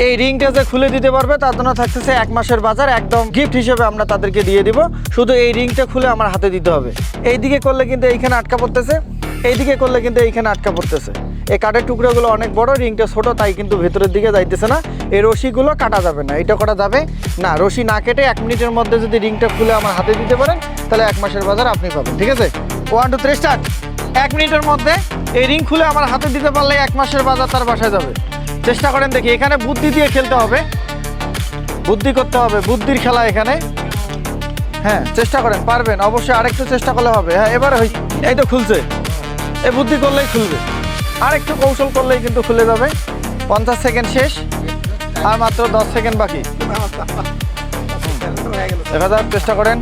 এই রিংটা যে খুলে দিতে পারবে তার জন্য থাকতেছে 1 মাসের বাজার, একদম গিফট হিসেবে আমরা তাদেরকে দিয়ে দিব। শুধু এই রিংটা খুলে আমার হাতে দিতে হবে। এইদিকে করলে কিন্তু এইখানে আটকা পড়তেছে, এইদিকে করলে কিন্তু এইখানে আটকা পড়তেছে। এই কাঠের টুকরোগুলো অনেক বড়, রিংটা ছোট, তাই কিন্তু ভেতরের দিকে যাইতেছে না। এই রশিগুলো কাটা যাবে না, এটা করা যাবে না। রশি না কেটে 1 মিনিটের মধ্যে যদি রিংটা খুলে আমার হাতে দিতে পারেন তাহলে 1 মাসের বাজার আপনি পাবেন। ঠিক আছে, 1 2 3 স্টার্ট। 1 মিনিটের মধ্যে এই রিং খুলে আমার হাতে দিতে পারলে 1 মাসের বাজার তার বাসায় যাবে। চেষ্টা করেন দেখি। এখানে বুদ্ধি দিয়ে খেলতে হবে, বুদ্ধি করতে হবে, বুদ্ধির খেলা এখানে। হ্যাঁ, চেষ্টা করেন, পারবেন অবশ্যই। আরেকটু চেষ্টা করলে হবে। হ্যাঁ, এবার এই তো খুলছে। এই বুদ্ধি করলেই খুলবে, আরেকটু কৌশল করলেই কিন্তু খুলে যাবে। 50 সেকেন্ড শেষ, আর মাত্র 10 সেকেন্ড বাকি। দেখা যাক, চেষ্টা করেন।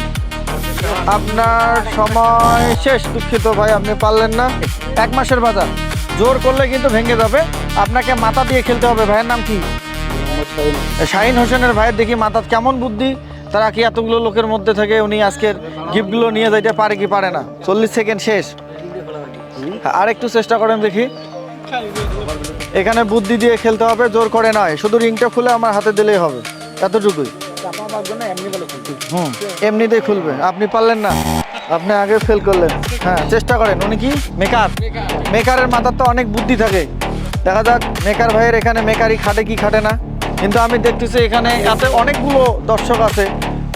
আপনার সময় শেষ। দুঃখিত ভাই, আপনি পারলেন না। 1 মাসের বাজার জোর করলে কিন্তু ভেঙে যাবে। আপনাকে মাথা দিয়ে খেলতে হবে। ভাইয়ের নাম কি? শাহিন হোসেনের ভাইয়ের দেখি মাথা কেমন বুদ্ধি। তারা কি এতগুলো লোকের মধ্যে থেকে উনি আজকের গিফটগুলো নিয়ে যাইতে পারে কি পারে না। 40 সেকেন্ড শেষ, আর একটু চেষ্টা করেন দেখি। এখানে বুদ্ধি দিয়ে খেলতে হবে, জোর করে নয়। শুধু রিংটা খুলে আমার হাতে দিলেই হবে, এতটুকুই। এমনিতেই খুলবে। আপনি পারলেন না, আপনি আগে ফেল করলেন। হ্যাঁ, চেষ্টা করেন। উনি কি মেকার? মেকারের মাথার তো অনেক বুদ্ধি থাকে। দেখা যাক মেকার ভাইয়ের এখানে মেকারি খাটে কি খাটে না। কিন্তু আমি দেখতেছি এখানে এত অনেকগুলো দর্শক আছে,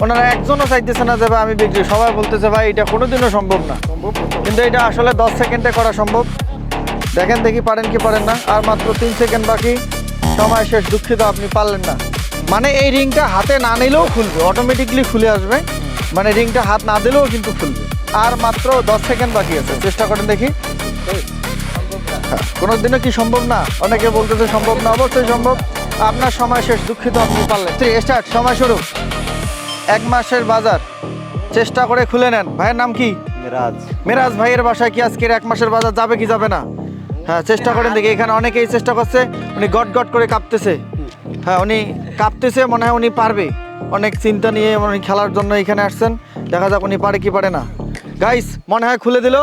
ওনারা একজনও চাইতেছে না যে ভাই আমি বিক্রি। সবাই বলতেছে ভাই এটা কোনোদিনও সম্ভব না, কিন্তু এটা আসলে 10 সেকেন্ডে করা সম্ভব। দেখেন দেখি পারেন কি পারেন না। আর মাত্র 3 সেকেন্ড বাকি, সময় শেষ। দুঃখিত, আপনি পারলেন না। মানে এই রিংটা হাতে না নিলেও খুলবে, অটোমেটিকলি খুলে আসবে। মানে রিংটা হাত না দিলেও কিন্তু খুলবে। আর মাত্র 10 সেকেন্ড বাকি আছে, চেষ্টা করেন দেখি। কোনোদিনও কি সম্ভব না? অনেকে বলতেছে সম্ভব না, অবশ্যই সম্ভব। আপনার সময় শেষ। দুঃখিত, আপনি পারলেন। স্টার্ট, সময় শুরু। 1 মাসের বাজার চেষ্টা করে খুলে নেন। ভাইয়ের নাম কি? মিরাজ। মিরাজ ভাইয়ের বাসায় কি আজকের 1 মাসের বাজার যাবে কি যাবে না? হ্যাঁ, চেষ্টা করেন দেখি। এখানে অনেকেই চেষ্টা করছে, উনি গট গট করে কাঁপতেছে। হ্যাঁ, উনি কাঁপতেছে, মনে হয় উনি পারবে। অনেক চিন্তা নিয়ে উনি খেলার জন্য এখানে আসছেন। দেখা যাক উনি পারে কি পারে না। গাইস, মনে হয় খুলে দিল।